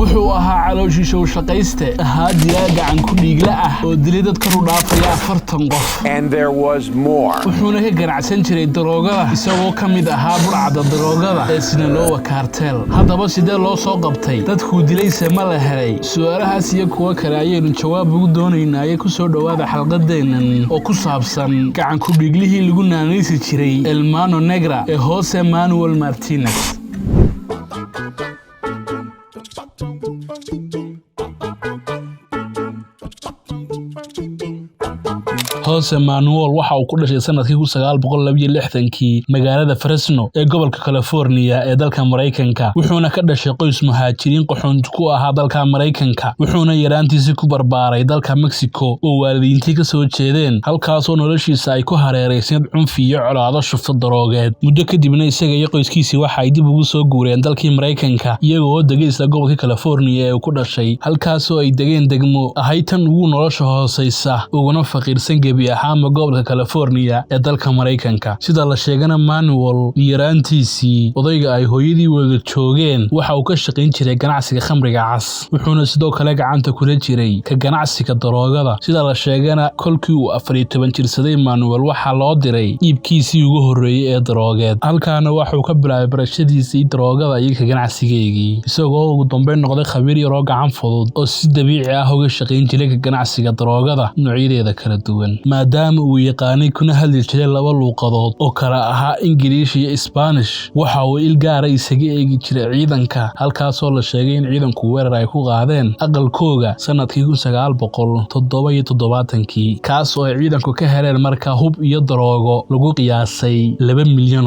wuxuu ahaa calooshiisa u shaqayste ahaa digaag gacan ku dhiigla ah oo dilay dad kor u dhaafaya 40 qof. And there was more. wuxuuna ka ganacsan jiray daroogada isagoo ka mid ahaa burcada daroogada ee Sinaloa cartel. haddaba sidee loo soo qabtay dadkuu dilayse ma la helay? su'aalahaas iyo kuwa kale ayaynu jawaab ugu doonaynaa ku soo dhawaada xalqadeennan oo ku saabsan gacan ku dhiiglihii lagu naanaysi jiray El Mano Negra ee Jose Manuel Martinez. Jose Manuel waxa uu ku dhashay sanadkii 1962 magaalada Fresno ee gobolka California ee dalka Mareykanka. wuxuuna ka dhashay qoys muhaajiriin qaxoonti ku ahaa dalka Mareykanka. wuxuuna yaraantiisii ku barbaaray dalka Mexico oo waalidiintii ka soo jeedeen halkaas oo noloshiisa ay ku hareereysay cunfi iyo colaado shufto daroogeed. muddo kadibna isaga iyo qoyskiisii waxa ay dib ugu soo guureen dalkii Mareykanka iyagoo degay isla gobolka California ee uu ku dhashay halkaas oo ay degeen degmo ahay tan ugu nolosha hooseysa uguna faqiirsan ahaama gobolka California ee dalka Mareykanka. sida la sheegana Manuel yaraantiisii odayga ay hooyadii wada joogeen waxa uu ka shaqayn jiray ganacsiga khamriga cas. wuxuuna sidoo kale gacanta kula jiray ka ganacsiga daroogada. sida la sheegana kolkii uu 14 jirsaday Manuel waxa loo diray iibkiisii ugu horeeyay ee daroogeed. halkaana waxa uu ka bilaabay barashadiisii daroogada iyo ka ganacsigeedii isagoo ugu dambeyn noqday khabiir yar oo gacan fudud oo si dabiici ah uga shaqayn jiray ka ganacsiga daroogada noocyadeeda kala duwan. maadaama uu yaqaanay kuna hadli jiray laba luuqadood oo kala ahaa Ingiriis iyo Spanish waxa uu il gaar ah isaga eegi jiray ciidanka halkaas oo la sheegay in ciidanku weerar ay ku qaadeen aqalkooga sanadkii 1977 kaas oo ay ciidanku ka heleen markaa hub iyo daroogo lagu qiyaasay $2 milyan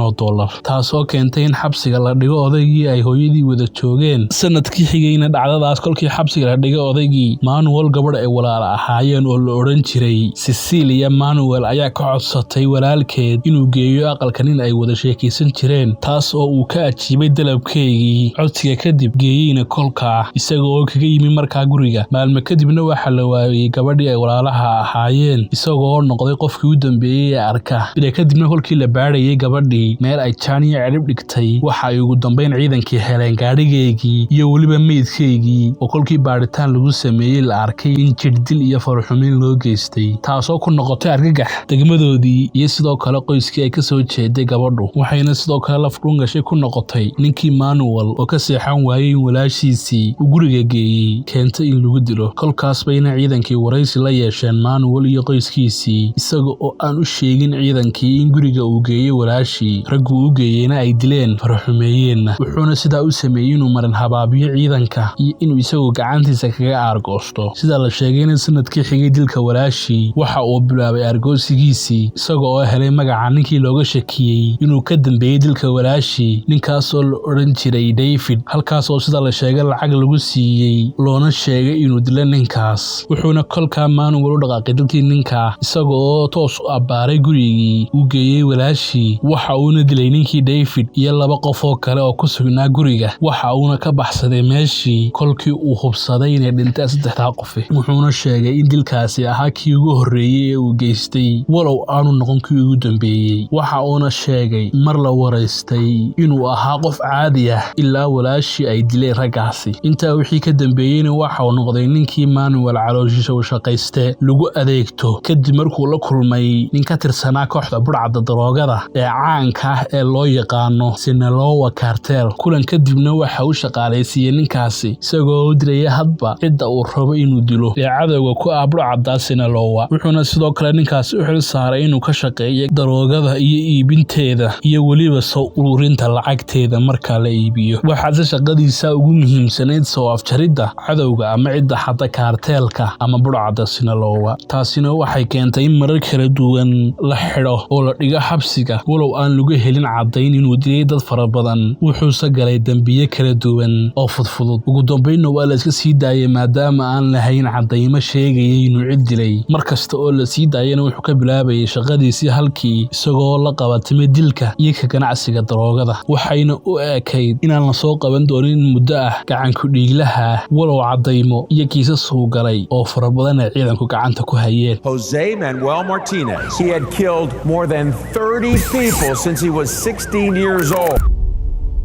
taas oo keentay in xabsiga la dhigo odaygii ay hooyadii wada joogeen. sanadkii xigayna dhacdadaas kolkii xabsiga la dhigay odaygii Manuel gabadh ay walaal ahaayeen oo la oran jiray Cecilia Manuel ayaa ka codsatay walaalkeed inuu geeyo aqalka nin ay wada sheekaysan jireen taas oo uu ka ajiibay dalabkeegii codsiga kadib geeyeyna kolka isagoo kaga yimi markaa guriga. maalmo kadibna waxa la waayay gabadhii ay walaalaha ahaayeen isagoo noqday qofkii u dambeeyay ee arka. bila kadibna kolkii la baarayay gabadhii meel ay jaaniya cirib dhigtay waxa ay ugu dambeyn ciidankii heleen gaadhigeegii iyo weliba meydkeegii oo kolkii baaritaan lagu sameeyay la arkay in jirdil iyo farxumin loo geystay taasoo ku noqotay argagax degmadoodii iyo sidoo kale qoyskii ay ka soo jeeday gabadhu. waxayna sidoo kale laf dhungashay ku noqotay ninkii Manuel oo ka seexan waayay in walaashiisii uu guriga geeyay keentay in lagu dilo. kolkaas bayna ciidankii waraysi la yeesheen Manuel iyo qoyskiisii isaga oo aan u sheegin ciidankii in guriga uu geeyay walaashii raggu u geeyayna ay dileen farxumeeyeenna. wuxuuna sidaa u sameeyay inuu marin habaabiyo ciidanka iyo inuu isagu gacantiisa kaga aargoosto. sida la sheegay sanadkii xigay dilka walaashii waxa uu bilaabay argoosigiisii isagoo oo helay magaca ninkii looga shakiyay inuu ka dambeeyay dilka walaashii ninkaas oo la oran jiray David halkaas oo sida la sheegay lacag lagu siiyay loona sheegay inuu dilo ninkaas. wuxuuna kolka Manuel u dhaqaaqay dilkii ninka isagoo oo toos u abaaray gurigii uu geeyay walaashii. waxa uuna dilay ninkii David iyo laba qof oo kale oo ku sugnaa guriga. waxa uuna ka baxsaday meeshii kolkii uu hubsaday inay dhinteen 3 qof. wuxuuna sheegay in dilkaasi ahaa kii ugu horeeyay ee uu geystay walow aanu noqon kii ugu dambeeyay. waxa uuna sheegay mar la waraystay inuu ahaa qof caadi ah ilaa walaashii ay dileen raggaasi. intaa wixii ka dambeeyayna waxa uu noqday ninkii Manuel calooshiisa u shaqayste lagu adeegto kadib markuu la kulmay nin ka tirsanaa kooxda burcada daroogada ee caanka ah ee loo yaqaano Sinaloa cartel. kulan kadibna waxa uu shaqaaleysiiyay ninkaasi isagoo u dilay hadba cidda uu rabo inuu dilo ee cadawga ku ah burcada Sinaloa. wuxuuna sidoo kale ninkaasi u xil saaray inuu ka shaqeeyo daroogada iyo iibinteeda iyo weliba soo ururinta lacagteeda marka la iibiyo. waxaase shaqadiisa ugu muhiimsanayd soo afjaridda cadawga ama cidda xadda cartelka ama burcada Sinaloa. taasina waxay keentay in marar kala duwan la xidho oo la dhigo xabsiga walow aan lagu helin caddayn inuu dilay dad fara badan. wuxuuse galay dambiye kala duwan oo fudfudud. ugu dambeynna waa la iska sii daayay maadaama aan lahayn caddaymo sheegayay inuu cid dilay. markasta oo la sii daayana wuxuu ka bilaabayay shaqadiisii halkii isagoo la qabatimay dilka iyo ka ganacsiga daroogada. waxayna u eekayd inaan la soo qaban doonin muddo ah gacan ku dhiiglaha walow caddaymo iyo kiisas uu galay oo fara badan ay ciidanku gacanta ku hayeen. Jose Manuel Martinez. He had killed more than 30 people since he was 16 years old.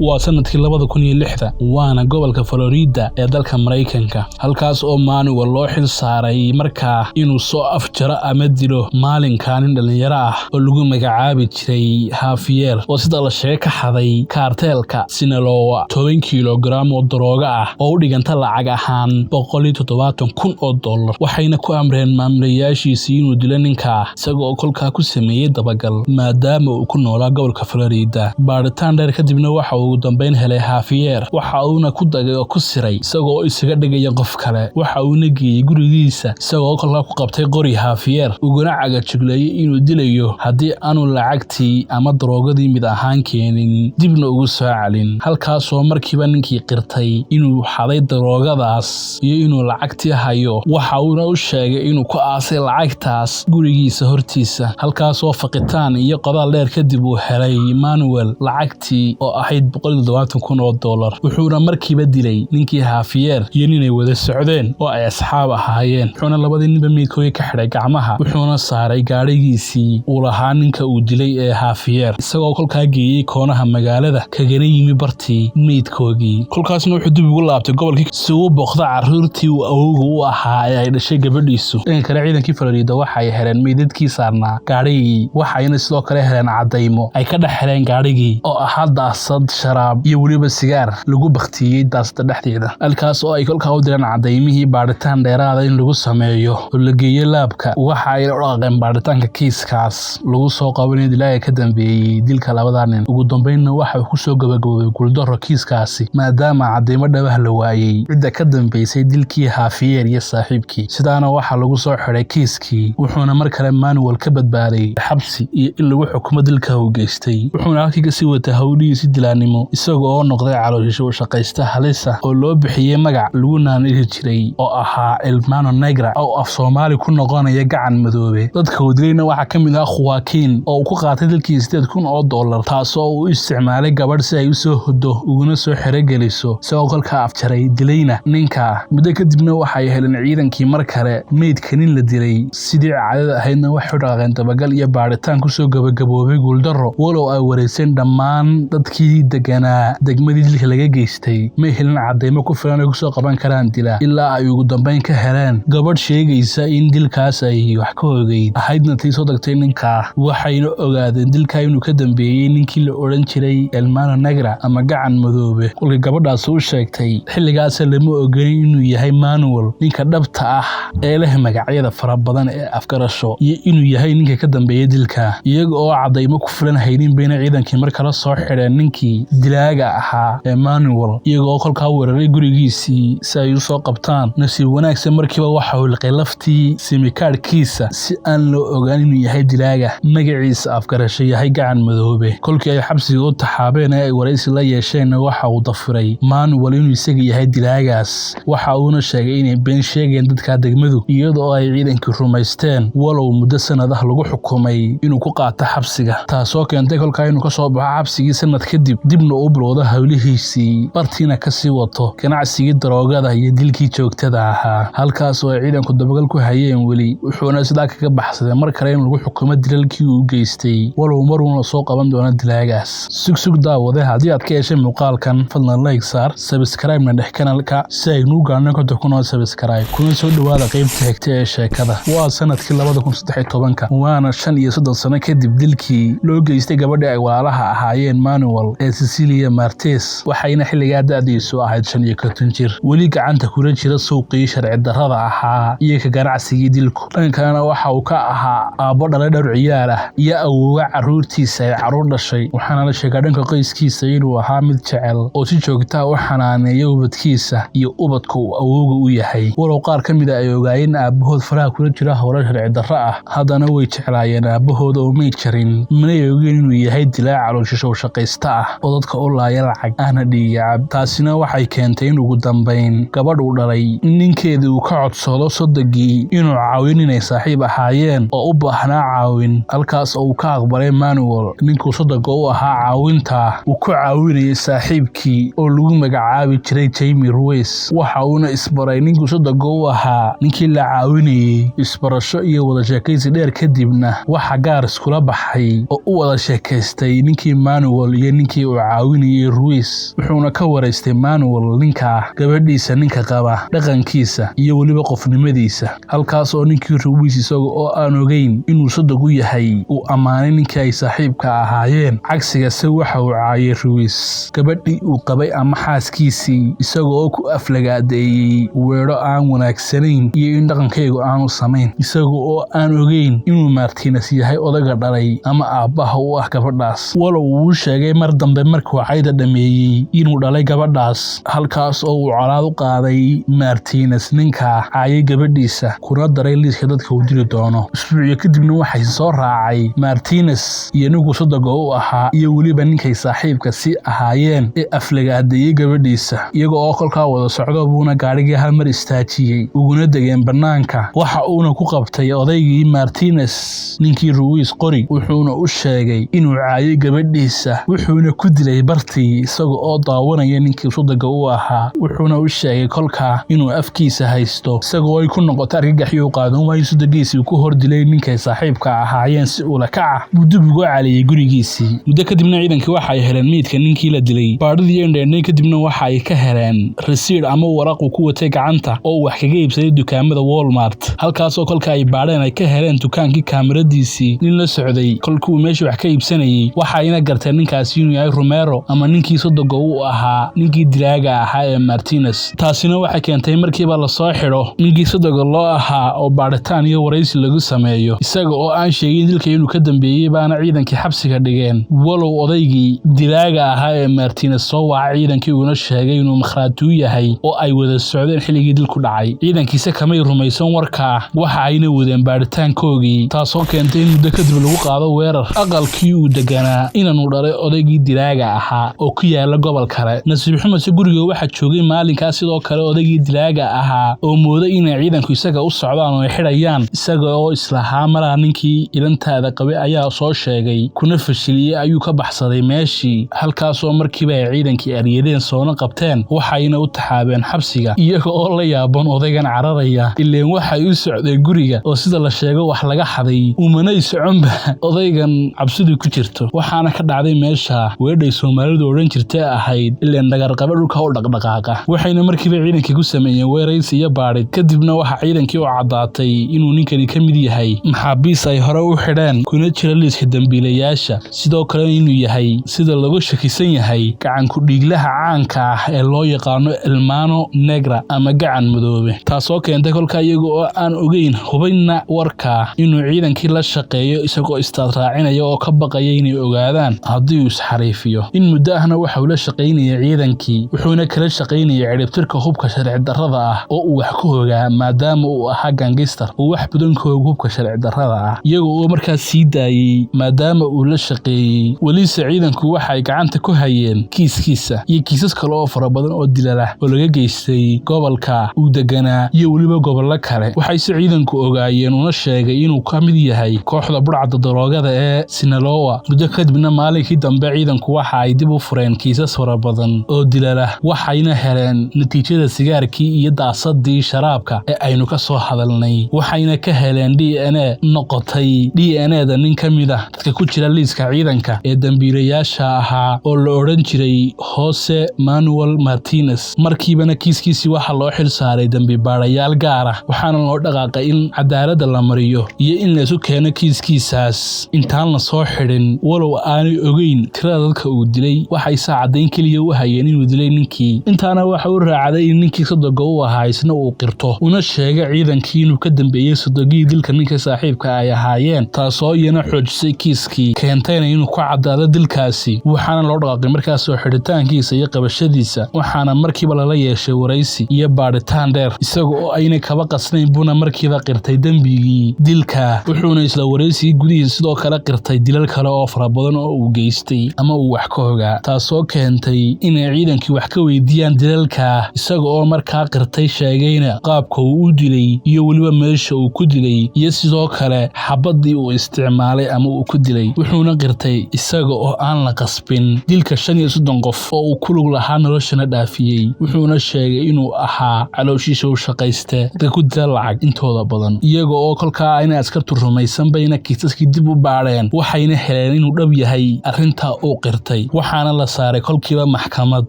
waa sanadkii 2006 waana gobolka Florida ee dalka Mareykanka halkaas oo Manuel loo xil saaray markaa inuu soo afjaro ama dilo maalinkan dhalinyaro ah oo lagu magacaabi jiray Javier oo sida la sheegay ka xaday kaarteelka Sinaloa 10 kilogram oo darooga ah oo u dhiganta lacag ahaan $170,000 waxayna ku amreen maamulayaashiisii inuu dilo ninka isagoo kolkaa ku sameeyay dabagal maadaama uu ku noolaa gobolka Florida baaritaan dheer kadibna waxa uu dambeyn helay Javier waxa uuna ku dagay oo ku siray isagoo isaga dhigaya qof kale waxa uu nageeyay gurigiisa isagoo kolkaa ku qabtay qori Javier uguna cagajugleeyay inuu dilayo haddii aanu lacagtii ama daroogadii mid ahaan keenin dibna ugu soo celin halkaas oo markiiba ninkii qirtay inuu xaday daroogadaas iyo inuu lacagtii hayo waxa uuna u sheegay inuu ku aasay lacagtaas gurigiisa hortiisa halkaas oo faqitaan iyo qodaal dheer kadib uu helay Manuel lacagtii oo ahayd $170,000 wuxuuna markiiba dilay ninkii Javier iyo ninay wada socdeen oo ay asxaab ahaayeen wuxuuna labadii ninba meydkooda ka xidhay gacmaha wuxuuna saaray gaarigiisii uu lahaa ninka uu dilay ee Javier isagoo kolkaa geeyay koonaha magaalada kagana yimi bartii meydkoogii kolkaasna wuxuu dib ugu laabtay gobolkii si uu booqdo carruurtii uu awowga u ahaa ee ay dhashay gabadhiisu dhanka kale ciidankii Florida waxay heleen meydadkii saarnaa gaarigii waxayna sidoo kale heleen cadaymo ay ka dhex heleen gaarigii oo ahaa daasad sharaab iyo weliba sigaar lagu baktiyey daasada dhexdeeda halkaas oo ay kolkaa u direen cadaymihii baaritaan dheeraada in lagu sameeyo oo la geeyay laabka waxa ay u dhaqeen baaritaanka kiiskaas lagu soo qabanay dilaaga ka dambeeyay dilka labada nin ugu dambeynna waxa uu ku soo gabagaboobay guuldaro kiiskaasi maadaama cadaymo dhabaha la waayay cidda ka dambeysay dilkii Javier iyo saaxiibkii sidaana waxa lagu soo xiray kiiskii wuxuuna mar kale Manuel ka badbaaday xabsi iyo in lagu xukumo dilka uu geystay wuxuuna halkii ka sii watay hawlihiisa dilaanimo isagoo noqday calooshiisa u shaqaysta halisa oo loo bixiyay magac lagu naaniri jiray oo ahaa El Mano Negra oo af Soomaali ku noqonaya gacan madoobe dadka uu dilayna waxa kamid ah Joaquin oo ku qaatay dilkii $8,000 taasoo uu isticmaalay gabadh si ay u soo hodo uguna soo xirageliso isagoo kolka afjaray dilayna ninka muddo kadibna waxay heleen ciidankii mar kale meydka nin la dilay sidii caadada ahaydna waxay dhaqeen dabagal iyo baaritaan ku soo gabagaboobay guuldaro walow ay wareyseen dhammaan dadkii deganaa degmadii dilka laga geystay ma helin cadaymo ku filan ay ku soo qaban karaan dila ilaa ay ugu dambeyn ka heleen gabadh sheegaysa in dilkaas ay wax ka ogeyd ahaydna tii soo dagtay ninka waxayna ogaadeen dilka inuu ka dambeeyay ninkii la oran jiray El Mano Negra ama gacan madoobe kolkii gabadhaas u sheegtay xilligaas lama ogeyn inuu yahay Manuel ninka dhabta ah ee leh magacyada fara badan ee afgarasho iyo inuu yahay ninka ka dambeeyay dilka iyaga oo cadaymo ku filan haynin bayna ciidankii mar kale soo xidheen ninkii dilaaga ahaa ee Manuel iyaga oo kolkaa weeraray gurigiisii si ay u soo qabtaan nasiib wanaagsan markiiba waxa uu liqay laftii simikaadhkiisa si aan loo ogaan inuu yahay dilaaga magaciisa afgarasho yahay gacan madoobe kolkii ay xabsiga u taxaabeen ee ay waraysi la yeesheen waxa uu dafiray Manuel inuu isaga yahay dilaagaas waxa uuna sheegay inay been sheegeen dadka degmadu iyadoo ay ciidankii rumaysteen walow muddo sanad ah lagu xukumay inuu ku qaato xabsiga taasoo keentay kolkaa inuu ka soo baxo xabsigii sanad kadib dibna u bilowdo hawlihiisii bartiina ka sii wato ganacsigii daroogada iyo dilkii joogtada ahaa halkaas oo ay ciidanku dabagal ku hayeen weli wuxuuna sidaa kaga baxsaday mar kale in lagu xukumo dilalkii uu geystay walow maruun la soo qaban doono dilaagaas sugsug daawade haddii aad ka heshay muuqaalkan fadlan like saar subscribe-na dhex kanalka si ay nuu gaarno konta kunoo subscribe kuna soo dhawaada qaybta xigta ee sheekada waa sanadkii 2013 waana 35 sano kadib dilkii loo geystay gabadhii ay walaalaha ahaayeen Manuel ee Cecilia Martes waxayna xilligaa da'diisu ahayd 55 jir weli gacanta kula jira suuqii sharci darrada ahaa iyo ka ganacsigii dilku dhankana waxa uu ka ahaa aabbo dhalay dhowr ciyaar ah iyo awoowa carruurtiisa ay carruur dhashay waxaana la sheegay dhanka qoyskiisa inuu ahaa mid jecel oo si joogta u xanaaneeya ubadkiisa iyo ubadka uu awooga u yahay walow qaar ka mid ah ay ogaayeen aabahood faraha kula jira howlo sharci darro ah haddana way jeclaayeen aabahooda oo may jarin manay ogeen inuu yahay dilaac calooshisho shaqaysta ah oo dadka u laaya lacag ahna dhiigacab taasina waxay keentay in ugu dambeyn gabadh uu dhalay ninkeedii uu ka codsado sodogii inuu caawin inay saaxiib ahaayeen oo u baahnaa caawin halkaas oo uu ka aqbalay Manuel ninkuu sodoga u ahaa caawinta uu ku caawinayay saaxiibkii oo lagu magacaabi jiray Jamie Ruiz waxa uuna isbaray ninkuu sodoga u ahaa ninkii la caawinayay isbarasho iyo wada sheekaysi dheer kadibna waxa gaar iskula baxay oo u wada sheekaystay ninkii Manuel iyo ninkii uu caawinayay Ruiz wuxuuna ka wareystay Manuel ninka gabadhiisa ninka qaba dhaqankiisa iyo waliba qofnimadiisa halkaas oo ninkii Ruiz isaga oo aan ogeyn inuu sodog u yahay uu amaanay ninkii ay saaxiibka ahaayeen cagsiga se waxa uu caayay Ruiz gabadhii uu qabay ama xaaskiisii isaga oo ku aflagaadeeyay weero aan wanaagsanayn iyo in dhaqankaygu aanu samayn isaga oo aan ogeyn inuu Martinez yahay odaga dhalay ama aabbaha u ah gabadhaas walow uu sheegay mar dambe markuu cayda dhameeyay inuu dhalay gabadhaas halkaas oo uu colaad u qaaday Martinez ninka caayay gabadhiisa kuna daray liiska dadka uu dili doono isbuuciyo kadibna waxay soo raacay Martinez iyo ninkuu sodoga u ahaa iyo waliba ninkay saaxiibka si ahaayeen ee aflagaadeeyay gabadhiisa iyaga oo kolkaa wada socdo buuna gaarigii hal mar istaajiyay uguna degeen banaanka waxa uuna ku qabtay odaygii Martinez ninkii Ruiz qori wuxuuna u sheegay inuu caayay gabadhiisa wuxuuna ku dilay bartii isaga oo daawanaya ninkii sodoga u ahaa wuxuuna u sheegay kolkaa inuu afkiisa haysto isaga oo ay ku noqotay argagaxyo qaadan waayay sodogiisii ku hor dilay ninkay saaxiibka ahaayeen si uu la kaca muddo ugu caliyay gurigiisii muddo kadibna ciidankii waxa ay heleen meydka ninkii la dilay baadhidii indheennay kadibna waxa ay ka heleen rasiid ama waraq uu ku watay gacanta oo wax kaga iibsaday dukaamada Walmart halkaas oo kolka ay baadheen ay ka heleen dukaankii kaamiradiisii nin la socday kolkuu meesha wax ka iibsanayay waxa ayna garteen ninkaasi inuu yahay Romero ama ninkii sodoga u ahaa ninkii dilaaga ahaa ee Martinez taasina waxa keentay markiiba la soo xidho ninkii sodoga loo ahaa oo baadhitaan iyo wareysi lagu sameeyo isaga oo aan sheegin dilka inuu ka dambeeyay baana ciidankii xabsiga dhigeen walow odaygii dilaaga ahaa ee Martinez soo wacay ciidankii uuna sheegay inuu makhraatu yahay oo ay wada socdeen xilligii dilku dhacay ciidankiisa kamay rumaysan warka waxa ayna wadeen baadhitaankoogii taasoo keentay in muddo kadib lagu qaado weerar aqalkii uu deganaa inuu dhalay odaygii dilaaga ahaa oo ku yaala gobol kale nasiib xumo se guriga waxa joogay maalinkaas sidoo kale odaygii dilaaga ahaa oo mooday inay ciidanku isaga u socdaan oo ay xidhayaan isaga oo islahaa maraa ninkii ilantaada qabay ayaa soo sheegay kuna fashiliyay ayuu ka baxsaday meeshii halkaas oo markiiba ay ciidankii aryadeen soona qabteen waxayna u taxaabeen xabsiga iyaga oo la yaaban odaygan cararaya ileen waxay u socdeen guriga oo sida la sheego wax laga xaday umanay soconba odaygan cabsidu ku jirto waxaana ka dhacday meesha weedhay Soomaalidu oran jirtay ahayd ileen dhagarqabe dhulka u dhaqdhaqaaqa waxayna markiiba ciidankii ku sameeyeen weeraysi iyo baadhid kadibna waxa ciidankii u cadaatay inuu ninkani ka mid yahay maxaabiis ay hore u xidheen kuna jira liiska dambiilayaasha sidoo kale inuu yahay sida lagu shakisan yahay gacan ku dhiiglaha caanka ah ee loo yaqaano Elmano Negra ama gacan madoobe taasoo keentay kolka iyaga oo aan ogeyn hubinna warka inuu ciidankii la shaqeeyo isagoo istaad raacinaya oo ka baqaya inay ogaadaan haddii uu isxariifiyo in muddo ahna waxa uu la shaqeynayay ciidankii wuxuuna kala shaqeynayay ciribtirka hubka sharci darrada ah oo uu wax ku hogaa maadaama uu ahaa gangster oo wax badan ka hog hubka sharci darrada ah iyaga oo markaas sii daayay maadaama uu la shaqeeyay waliise ciidanku waxa ay gacanta ku hayeen kiiskiisa iyo kiisas kale oo fara badan oo dilala oo laga geystay gobolka uu deganaa iyo waliba gobollo kale waxay si ciidanku ogaayeen una sheegay inuu ka mid yahay kooxda burcadda daroogada ee Sinaloa muddo kadibna maalinkii dambe ciidanku waxa ay dib u fureen kiisas fara badan oo dilala waxayna heleen natiijada sigaarkii iyo daasadii sharaabka ee aynu ka soo hadalnay waxayna ka heleen DNA noqotay DNA-da nin ka mid ah dadka ku jira liiska ciidanka ee dambiilayaasha ahaa oo la oran jiray Jose Manuel Martinez markiibana kiiskiisii waxa loo xil saaray dambi baarayaal gaar ah waxaana loo dhaqaaqay in cadaaladda la mariyo iyo in la isu keeno kiiskiisaas intaan la soo xidhin walow aanay ogeyn tirada dadka uu dilay waxay saacadayn kaliya u hayeen inuu dilay ninkii intaana waxa uu raacday in ninkii sodoga u ahaa isna uu qirto una sheegay ciidankii inuu ka dambeeyay sodogii dilka ninka saaxiibka ay ahaayeen taasoo iyana xoojisay kiiskii keentayna inuu ku cadaado dilkaasi waxaana loo dhaqaaqay markaas soo xidhitaankiisa iyo qabashadiisa waxaana markiiba lala yeeshay waraysi iyo baadhitaan dheer isaga oo ayna kaba qasnayn buna markiiba qirtay dembigii dilka wuxuuna isla waraysigii gudihiisa sidoo kale qirtay dilal kale oo fara badan oo uu geystay ama uu wax ka hogaa taasoo keentay inay ciidankii wax ka weydiiyaan dilalka isaga oo markaa qirtay sheegayna qaabka uu u dilay iyo waliba meesha uu ku dilay iyo sidoo kale xabadii uu isticmaalay ama uu ku dilay wuxuuna qirtay isaga oo aan la qasbin dilka 35 qof oo uu ku lug lahaa noloshana dhaafiyay wuxuuna sheegay inuu ahaa calooshiisa u shaqayste dadka ku dila lacag intooda badan iyaga oo kolkaa ayna askartu rumaysan bayna kiisaskii dib u baadheen waxayna heleen inuu dhab yahay arrinta uu qirtay noqotay waxaana la saaray kolkiiba maxkamad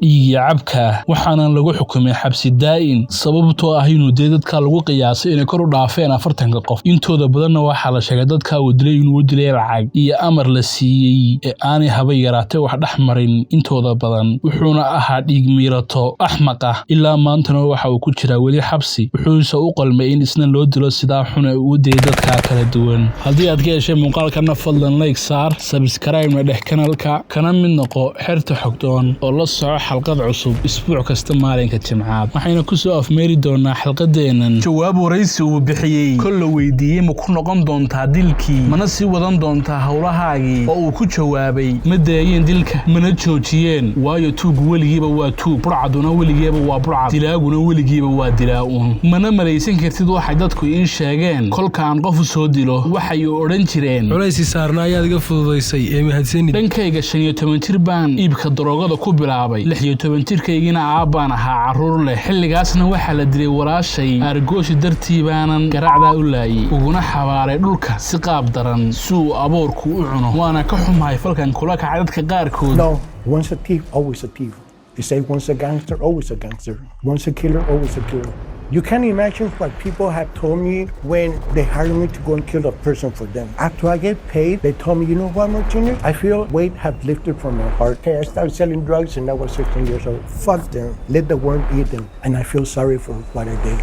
dhiigii cabka ah waxaana lagu xukumay xabsi daa'in sababtoo ah inuu dadka lagu qiyaasay inay kor u dhaafeen 40 qof intooda badanna waxaa la sheegay dadka uu dilay inuu dilay lacag iyo amar la siiyey ee aanay haba yaraatay wax dhaxmarin intooda badan wuxuuna ahaa dhiig miirato axmaq ah ilaa maantana waxa uu ku jiraa weli xabsi wuxuuse u qalmay in isna loo dilo sidaa xun ee uu dilay dadka kala duwan haddii aad ka heshay muuqaalkana fadlan like saar subscribe na dhex kanalka kana mid noqo xirta xogdoon oo la soco xalqad cusub isbuuc kasta maalinka Jimcaad waxayna ku soo afmeeri doonaa xalqadeenan jawaab waraysi uu bixiyay kol la weydiiyay ma ku noqon doontaa dilkii mana sii wadan doontaa howlahaagii oo uu ku jawaabay ma daayeen dilka mana joojiyeen waayo tuugu weligiiba waa tuug burcaduna weligiiba waa burcad dilaaguna weligiiba waa dilaa-un mana malaysan kartid waxay dadku ii sheegeen kolkaan qof soo dilo waxay odhan jireen culaysi saarna ayaad iga fududaysay ee mahadsanid dhankayga 15 jir baan iibka daroogada ku bilaabay 16 jirkaygina aabbaan ahaa carruur leh xilligaasna waxaa la dilay walaashay argooshi dartii baanan garaacdaa u laayay uguna xabaaray dhulka si qaab daran suu aboorku u cuno waana ka xumahay falkan kula kacay dadka qaarkood No, once a thief, always a thief. They say once a gangster, always a gangster. Once a killer, always a killer. You can't imagine what people have told me when they hired me to go and kill a person for them. After I get paid, they told me, you know what, Martinez? I feel weight have lifted from my heart. Hey, I started selling drugs and I was 16 years old. Fuck them. Let the worm eat them. And I feel sorry for what I did.